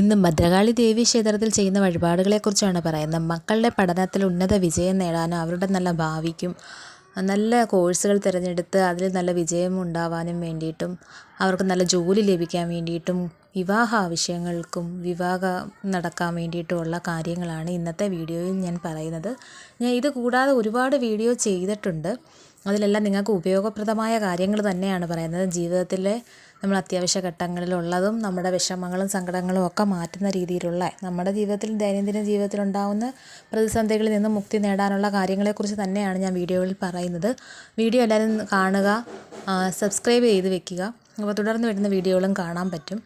ഇന്ന് ഭദ്രകാളി ദേവി ക്ഷേത്രത്തിൽ ചെയ്യുന്ന വഴിപാടുകളെക്കുറിച്ചാണ് പറയുന്നത്. മക്കളുടെ പഠനത്തിൽ ഉന്നത വിജയം നേടാനും അവരുടെ നല്ല ഭാവിക്കും നല്ല കോഴ്സുകൾ തിരഞ്ഞെടുത്ത് അതിൽ നല്ല വിജയം ഉണ്ടാവാനും വേണ്ടിയിട്ടും അവർക്ക് നല്ല ജോലി ലഭിക്കാൻ വേണ്ടിയിട്ടും വിവാഹ ആവശ്യങ്ങൾക്കും വിവാഹം നടക്കാൻ വേണ്ടിയിട്ടുമുള്ള കാര്യങ്ങളാണ് ഇന്നത്തെ വീഡിയോയിൽ ഞാൻ പറയുന്നത്. ഞാൻ ഇത് കൂടാതെ ഒരുപാട് വീഡിയോ ചെയ്തിട്ടുണ്ട്. അതിലെല്ലാം നിങ്ങൾക്ക് ഉപയോഗപ്രദമായ കാര്യങ്ങൾ തന്നെയാണ് പറയുന്നത്. ജീവിതത്തിലെ നമ്മൾ അത്യാവശ്യ ഘട്ടങ്ങളിലുള്ളതും നമ്മുടെ വിഷമങ്ങളും സങ്കടങ്ങളും ഒക്കെ മാറ്റുന്ന രീതിയിലുള്ള നമ്മുടെ ജീവിതത്തിൽ ദൈനംദിന ജീവിതത്തിലുണ്ടാകുന്ന പ്രതിസന്ധികളിൽ നിന്ന് മുക്തി നേടാനുള്ള കാര്യങ്ങളെക്കുറിച്ച് തന്നെയാണ് ഞാൻ വീഡിയോയിൽ പറയുന്നത്. വീഡിയോ എല്ലാവരും കാണുക, സബ്സ്ക്രൈബ് ചെയ്ത് വെക്കുക. അപ്പോൾ തുടർന്ന് വരുന്ന വീഡിയോകളും കാണാൻ പറ്റും.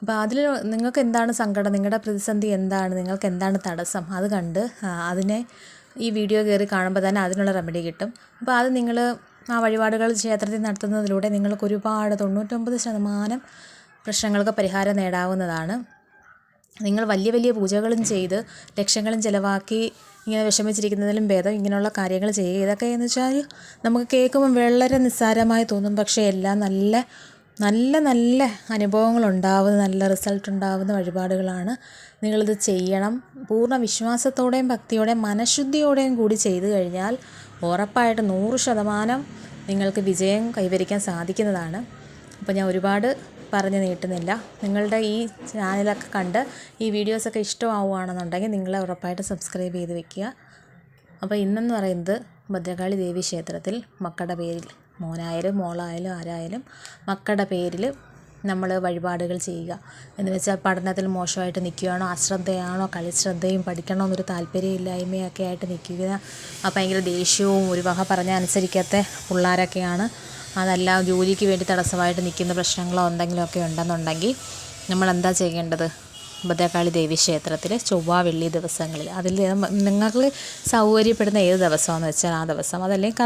അപ്പോൾ അതിൽ നിങ്ങൾക്ക് എന്താണ് സങ്കടം, നിങ്ങളുടെ പ്രതിസന്ധി എന്താണ്, നിങ്ങൾക്ക് എന്താണ് തടസ്സം, അത് കണ്ട് അതിനെ ഈ വീഡിയോ കയറി കാണുമ്പോൾ തന്നെ അതിനുള്ള റെമഡി കിട്ടും. അപ്പോൾ അത് നിങ്ങൾ ആ വഴിപാടുകൾ ക്ഷേത്രത്തിൽ നടത്തുന്നതിലൂടെ നിങ്ങൾക്ക് ഒരുപാട് 99% പ്രശ്നങ്ങൾക്ക് പരിഹാരം നേടാവുന്നതാണ്. നിങ്ങൾ വലിയ വലിയ പൂജകളും ചെയ്ത് ലക്ഷങ്ങളും ചിലവാക്കി ഇങ്ങനെ വിഷമിച്ചിരിക്കുന്നതിലും ഭേദം ഇങ്ങനെയുള്ള കാര്യങ്ങൾ ചെയ്യുക. ഇതൊക്കെ എന്ന് വെച്ചാൽ നമുക്ക് കേൾക്കുമ്പോൾ വളരെ നിസ്സാരമായി തോന്നും, പക്ഷേ എല്ലാം നല്ല അനുഭവങ്ങളുണ്ടാവുന്ന, നല്ല റിസൾട്ട് ഉണ്ടാവുന്ന വഴിപാടുകളാണ്. നിങ്ങളിത് ചെയ്യണം. പൂർണ്ണ വിശ്വാസത്തോടെയും ഭക്തിയോടെയും മനഃശുദ്ധിയോടെയും കൂടി ചെയ്തു കഴിഞ്ഞാൽ ഉറപ്പായിട്ട് 100% നിങ്ങൾക്ക് വിജയം കൈവരിക്കാൻ സാധിക്കുന്നതാണ്. അപ്പോൾ ഞാൻ ഒരുപാട് പറഞ്ഞു നീട്ടുന്നില്ല. നിങ്ങളുടെ ഈ ചാനലൊക്കെ കണ്ട് ഈ വീഡിയോസൊക്കെ ഇഷ്ടമാവുകയാണെന്നുണ്ടെങ്കിൽ നിങ്ങൾ ഉറപ്പായിട്ട് സബ്സ്ക്രൈബ് ചെയ്ത് വെക്കുക. അപ്പോൾ ഇന്നെന്ന് പറയുന്നത് ഭദ്രകാളി ദേവി ക്ഷേത്രത്തിൽ മക്കളുടെ പേരിൽ, മോനായാലും മോളായാലും ആരായാലും മക്കളുടെ പേരിൽ നമ്മൾ വഴിപാടുകൾ ചെയ്യുക. എന്ന് വെച്ചാൽ പഠനത്തിൽ മോശമായിട്ട് നിൽക്കുകയാണോ, അശ്രദ്ധയാണോ, കളിശ്രദ്ധയും പഠിക്കണമെന്നൊരു താല്പര്യമില്ലായ്മയൊക്കെ ആയിട്ട് നിൽക്കുക, ഭയങ്കര ദേഷ്യവും ഒരു വക പറഞ്ഞാൽ അനുസരിക്കാത്ത പിള്ളേരൊക്കെയാണ്, അതല്ല ജോലിക്ക് വേണ്ടി തടസ്സമായിട്ട് നിൽക്കുന്ന പ്രശ്നങ്ങളോ എന്തെങ്കിലുമൊക്കെ ഉണ്ടെന്നുണ്ടെങ്കിൽ നമ്മൾ എന്താ ചെയ്യേണ്ടത്? ഭദ്രകാളി ദേവി ക്ഷേത്രത്തിൽ ചൊവ്വ വെള്ളി ദിവസങ്ങളിൽ അതിൽ നിങ്ങൾക്ക് സൗകര്യപ്പെടുന്ന ഏത് ദിവസമാണെന്ന് വെച്ചാൽ ആ ദിവസം, അതല്ലെങ്കിൽ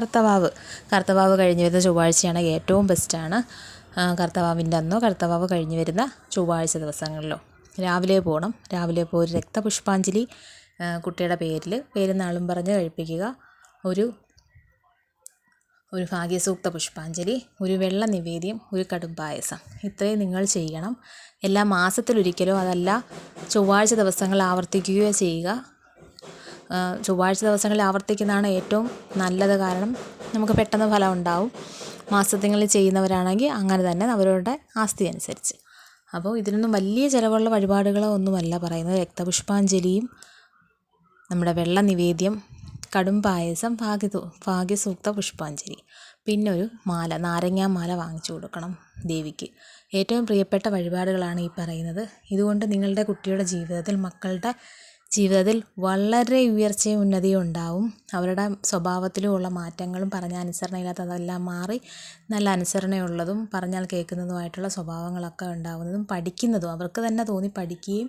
കറുത്തവാവ് കഴിഞ്ഞ് വരുന്ന ചൊവ്വാഴ്ചയാണ് ഏറ്റവും ബെസ്റ്റാണ്. കറുത്തവാവിൻ്റെ അന്നോ കറുത്തവാവ് കഴിഞ്ഞ് വരുന്ന ചൊവ്വാഴ്ച ദിവസങ്ങളിലോ രാവിലെ പോകണം. രാവിലെ പോയി ഒരു രക്തപുഷ്പാഞ്ജലി കുട്ടിയുടെ പേരും പറഞ്ഞ് കഴിപ്പിക്കുക. ഒരു ഭാഗ്യസൂക്ത പുഷ്പാഞ്ജലി, ഒരു വെള്ള നിവേദ്യം, ഒരു കടും പായസം, ഇത്രയും നിങ്ങൾ ചെയ്യണം. എല്ലാ മാസത്തിലൊരിക്കലോ അതല്ല ചൊവ്വാഴ്ച ദിവസങ്ങൾ ആവർത്തിക്കുകയോ ചെയ്യുക. ചൊവ്വാഴ്ച ദിവസങ്ങളിൽ ആവർത്തിക്കുന്നതാണ് ഏറ്റവും നല്ലത്, കാരണം നമുക്ക് പെട്ടെന്ന് ഫലം ഉണ്ടാവും. മാസത്തിൽ ചെയ്യുന്നവരാണെങ്കിൽ അങ്ങനെ തന്നെ അവരുടെ ആസ്തി അനുസരിച്ച്. അപ്പോൾ ഇതിനൊന്നും വലിയ ചിലവുള്ള വഴിപാടുകളോ ഒന്നുമല്ല പറയുന്നത്. രക്തപുഷ്പാഞ്ജലിയും നമ്മുടെ വെള്ള നിവേദ്യം, കടും പായസം, ഭാഗ്യസൂക്ത പുഷ്പാഞ്ജലി, പിന്നെ ഒരു മാല, നാരങ്ങാമാല വാങ്ങിച്ചു കൊടുക്കണം ദേവിക്ക്. ഏറ്റവും പ്രിയപ്പെട്ട വഴിപാടുകളാണ് ഈ പറയുന്നത്. ഇതുകൊണ്ട് നിങ്ങളുടെ കുട്ടിയുടെ ജീവിതത്തിൽ, മക്കളുടെ ജീവിതത്തിൽ വളരെ ഉയർച്ചയും ഉന്നതിയും ഉണ്ടാവും. അവരുടെ സ്വഭാവത്തിലുമുള്ള മാറ്റങ്ങളും പറഞ്ഞ അനുസരണയില്ലാത്തതെല്ലാം മാറി നല്ല അനുസരണയുള്ളതും പറഞ്ഞാൽ കേൾക്കുന്നതുമായിട്ടുള്ള സ്വഭാവങ്ങളൊക്കെ ഉണ്ടാകുന്നതും പഠിക്കുന്നതും അവർക്ക് തന്നെ തോന്നി പഠിക്കുകയും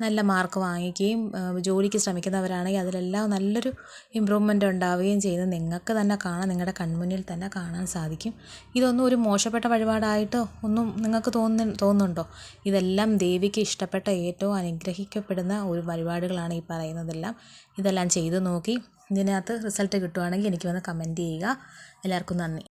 നല്ല മാർക്ക് വാങ്ങിക്കുകയും ജോലിക്ക് ശ്രമിക്കുന്നവരാണെങ്കിൽ അതിലെല്ലാം നല്ലൊരു ഇമ്പ്രൂവ്മെൻ്റ് ഉണ്ടാവുകയും ചെയ്യുന്നത് നിങ്ങൾക്ക് തന്നെ കാണാൻ, നിങ്ങളുടെ കൺമുന്നിൽ തന്നെ കാണാൻ സാധിക്കും. ഇതൊന്നും ഒരു മോശപ്പെട്ട വഴിപാടായിട്ട് ഒന്നും നിങ്ങൾക്ക് തോന്നുന്നുണ്ടോ? ഇതെല്ലാം ദേവിക്ക് ഇഷ്ടപ്പെട്ട ഏറ്റവും അനുഗ്രഹിക്കപ്പെടുന്ന ഒരു വഴിപാടുകളാണ് ഈ പറയുന്നതെല്ലാം. ഇതെല്ലാം ചെയ്തു നോക്കി ഇതിനകത്ത് റിസൾട്ട് കിട്ടുവാണെങ്കിൽ എനിക്ക് വന്ന് കമൻറ്റ് ചെയ്യുക. എല്ലാവർക്കും നന്ദി.